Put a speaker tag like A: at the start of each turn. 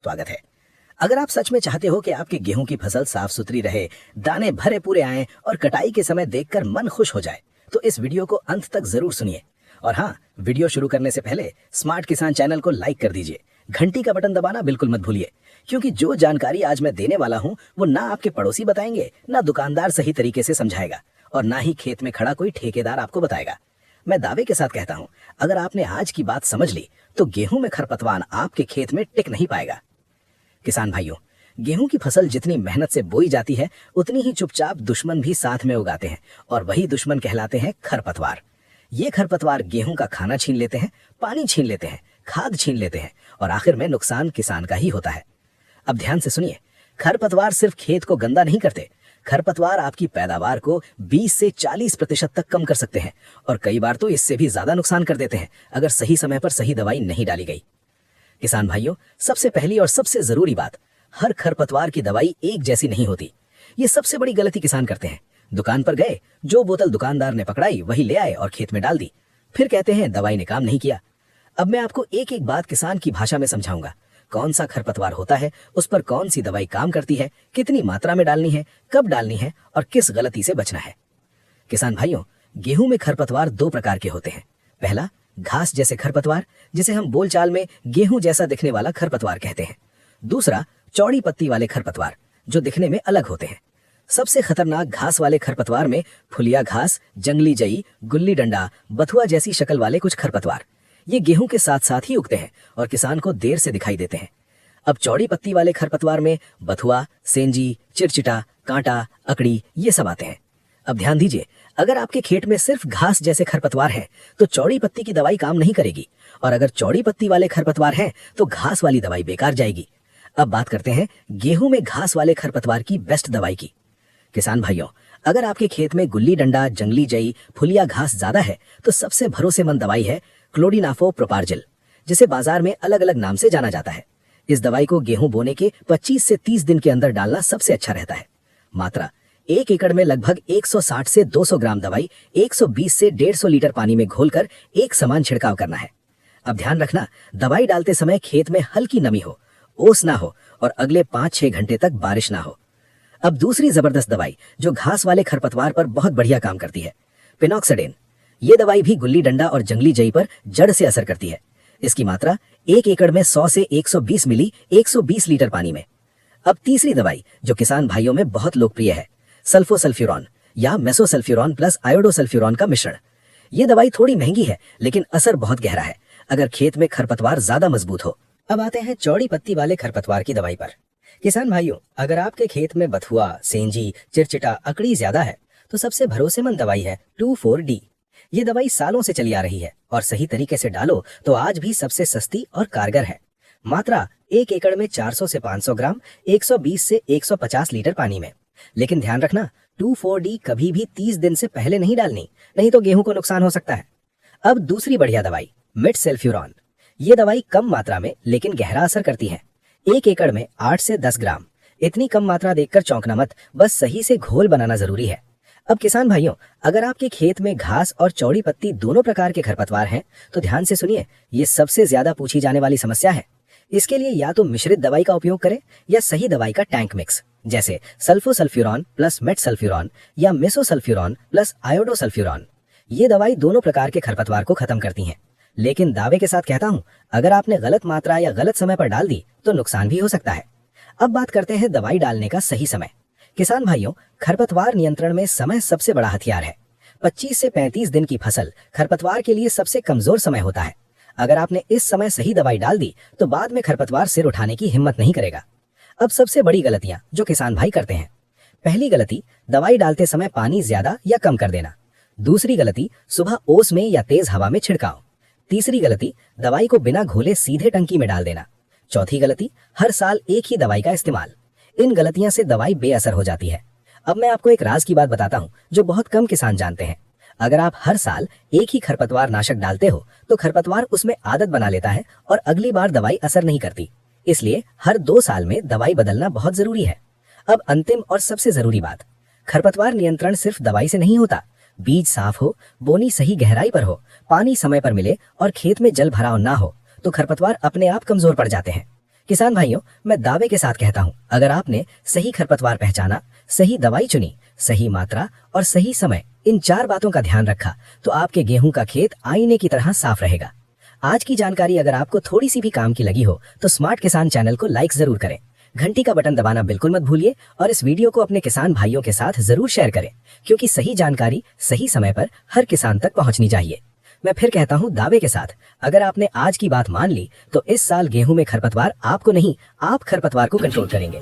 A: स्वागत है। अगर आप सच में चाहते हो कि आपके गेहूं की फसल साफ सुथरी रहे, दाने भरे पूरे आएं और कटाई के समय देखकर मन खुश हो जाए, तो इस वीडियो को अंत तक जरूर सुनिए। और हाँ, वीडियो शुरू करने से पहले स्मार्ट किसान चैनल को लाइक कर दीजिए। घंटी का बटन दबाना बिल्कुल मत भूलिए, क्योंकि जो जानकारी आज मैं देने वाला हूँ वो ना आपके पड़ोसी बताएंगे, ना दुकानदार सही तरीके से समझाएगा, और ना ही खेत में खड़ा कोई ठेकेदार आपको बताएगा। मैं दावे के साथ कहता हूँ, अगर आपने आज की बात समझ ली तो गेहूं में खरपतवार आपके खेत में टिक नहीं पाएगा। किसान भाइयों, गेहूं की फसल जितनी मेहनत से बोई जाती है, उतनी ही चुपचाप दुश्मन भी साथ में उगाते हैं, और वही दुश्मन कहलाते हैं खरपतवार। ये खरपतवार गेहूं का खाना छीन लेते हैं, पानी छीन लेते हैं, खाद छीन लेते हैं, और आखिर में नुकसान किसान का ही होता है। अब ध्यान से सुनिए, खरपतवार सिर्फ खेत को गंदा नहीं करते, खरपतवार आपकी पैदावार को 20 से 40% तक कम कर सकते हैं, और कई बार तो इससे भी ज्यादा नुकसान कर देते हैं अगर सही समय पर सही दवाई नहीं डाली गई। किसान भाइयों, सबसे पहली और सबसे जरूरी बात, हर खरपतवार की दवाई एक जैसी नहीं होती। ये सबसे बड़ी गलती किसान करते हैं। दुकान पर गए, जो बोतल दुकानदार ने पकड़ाई वही ले आए और खेत में डाल दी, फिर कहते हैं दवाई ने काम नहीं किया। अब मैं आपको एक एक बात किसान की भाषा में समझाऊंगा। कौन सा खरपतवार होता है, उस पर कौन सी दवाई काम करती है, कितनी मात्रा में डालनी है, कब डालनी है, और किस गलती से बचना है। किसान भाइयों, गेहूं में खरपतवार दो प्रकार के होते हैं। पहला, घास जैसे खरपतवार, जिसे हम बोलचाल में गेहूं जैसा दिखने वाला खरपतवार कहते हैं। दूसरा, चौड़ी पत्ती वाले खरपतवार, जो दिखने में अलग होते हैं। सबसे खतरनाक घास वाले खरपतवार में फुलिया घास, जंगली जई, गुल्ली डंडा, बथुआ जैसी शक्ल वाले कुछ खरपतवार, ये गेहूं के साथ साथ ही उगते हैं और किसान को देर से दिखाई देते हैं। अब चौड़ी पत्ती वाले खरपतवार में बथुआ, सेंजी, चिरचिटा, कांटा, अकड़ी, ये सब आते हैं। अब ध्यान दीजिए, अगर आपके खेत में सिर्फ घास जैसे खरपतवार हैं, तो चौड़ी पत्ती की दवाई काम नहीं करेगी, और अगर चौड़ी पत्ती वाले खरपतवार हैं तो घास वाली दवाई बेकार जाएगी। अब बात करते हैं गेहूं में घास वाले खरपतवार की बेस्ट दवाई की। किसान भाइयों, अगर आपके खेत में गुल्ली डंडा, जंगली जई, फुलिया घास ज्यादा है, तो सबसे भरोसेमंद दवाई है क्लोडिनाफो प्रोपार्जिल, जिसे बाजार में अलग अलग नाम से जाना जाता है। इस दवाई को गेहूं बोने के 25 से 30 दिन के अंदर डालना सबसे अच्छा रहता है। मात्रा, 1 एकड़ में लगभग 160 से 200 ग्राम दवाई 120 से 150 लीटर पानी में घोलकर एक समान छिड़काव करना है। अब ध्यान रखना, दवाई डालते समय खेत में हल्की नमी हो, ओस ना हो, और अगले 5-6 घंटे तक बारिश ना हो। अब दूसरी जबरदस्त दवाई जो घास वाले खरपतवार पर बहुत बढ़िया काम करती है, पिनॉक्सिडिन। ये दवाई भी गुल्ली डंडा और जंगली जई पर जड़ से असर करती है। इसकी मात्रा 1 एकड़ में 100 से 120 मिली 120 लीटर पानी में। अब तीसरी दवाई जो किसान भाइयों में बहुत लोकप्रिय है, सल्फोसल्फ्यूरॉन या मेसोसल्फ्यूरॉन प्लस आयोडोसल्फ्यूरॉन का मिश्रण। ये दवाई थोड़ी महंगी है, लेकिन असर बहुत गहरा है अगर खेत में खरपतवार ज्यादा मजबूत हो। अब आते हैं चौड़ी पत्ती वाले खरपतवार की दवाई पर। किसान भाइयों, अगर आपके खेत में बथुआ, सेंजी, चिरचिटा, अकड़ी ज्यादा है, तो सबसे भरोसेमंद दवाई है 2,4-D। ये दवाई सालों से चली आ रही है, और सही तरीके से डालो तो आज भी सबसे सस्ती और कारगर है। मात्रा, 1 एकड़ में 400 से 500 ग्राम 120 से 150 लीटर पानी में। लेकिन ध्यान रखना, 2,4-D कभी भी 30 दिन से पहले नहीं डालनी, नहीं तो गेहूं को नुकसान हो सकता है। अब दूसरी बढ़िया दवाई, मेटसल्फ्यूरॉन। ये दवाई कम मात्रा में लेकिन गहरा असर करती है। 1 एकड़ में 8 से 10 ग्राम। इतनी कम मात्रा देखकर चौंकना मत, बस सही से घोल बनाना जरूरी है। अब किसान भाइयों, अगर आपके खेत में घास और चौड़ी पत्ती दोनों प्रकार के खरपतवार हैं, तो ध्यान से सुनिए, ये सबसे ज्यादा पूछी जाने वाली समस्या है। इसके लिए या तो मिश्रित दवाई का उपयोग करें या सही दवाई का टैंक मिक्स, जैसे सल्फोसल्फ्यूरॉन प्लस मेटसल्फ्यूरॉन या मेसोसल्फ्यूरॉन प्लस आयोडोसल्फ्यूरॉन। ये दवाई दोनों प्रकार के खरपतवार को खत्म करती हैं। लेकिन दावे के साथ कहता हूं, अगर आपने गलत मात्रा या गलत समय पर डाल दी तो नुकसान भी हो सकता है। अब बात करते हैं दवाई डालने का सही समय। किसान भाइयों, खरपतवार नियंत्रण में समय सबसे बड़ा हथियार है। 25 से 35 दिन की फसल खरपतवार के लिए सबसे कमजोर समय होता है। अगर आपने इस समय सही दवाई डाल दी तो बाद में खरपतवार सिर उठाने की हिम्मत नहीं करेगा। अब सबसे बड़ी गलतियां जो किसान भाई करते हैं। पहली गलती, दवाई डालते समय पानी ज्यादा या कम कर देना। दूसरी गलती, सुबह ओस में या तेज हवा में छिड़काव। तीसरी गलती, दवाई को बिना घोले सीधे टंकी में डाल देना। चौथी गलती, हर साल एक ही दवाई का इस्तेमाल। इन गलतियां से दवाई बेअसर हो जाती है। अब मैं आपको एक राज की बात बताता हूं जो बहुत कम किसान जानते हैं। अगर आप हर साल एक ही खरपतवार नाशक डालते हो तो खरपतवार उसमें आदत बना लेता है और अगली बार दवाई असर नहीं करती। इसलिए हर 2 साल में दवाई बदलना बहुत जरूरी है। अब अंतिम और सबसे जरूरी बात, खरपतवार नियंत्रण सिर्फ दवाई से नहीं होता। बीज साफ हो, बोनी सही गहराई पर हो, पानी समय पर मिले और खेत में जल भराव ना हो तो खरपतवार अपने आप कमजोर पड़ जाते हैं। किसान भाइयों, मैं दावे के साथ कहता हूँ, अगर आपने सही खरपतवार पहचाना, सही दवाई चुनी, सही मात्रा और सही समय, इन 4 बातों का ध्यान रखा, तो आपके गेहूं का खेत आईने की तरह साफ रहेगा। आज की जानकारी अगर आपको थोड़ी सी भी काम की लगी हो तो स्मार्ट किसान चैनल को लाइक जरूर करें, घंटी का बटन दबाना बिल्कुल मत भूलिए और इस वीडियो को अपने किसान भाइयों के साथ जरूर शेयर करें, क्योंकि सही जानकारी सही समय पर हर किसान तक पहुंचनी चाहिए। मैं फिर कहता हूं दावे के साथ, अगर आपने आज की बात मान ली तो इस साल गेहूं में खरपतवार आपको नहीं, आप खरपतवार को कंट्रोल करेंगे।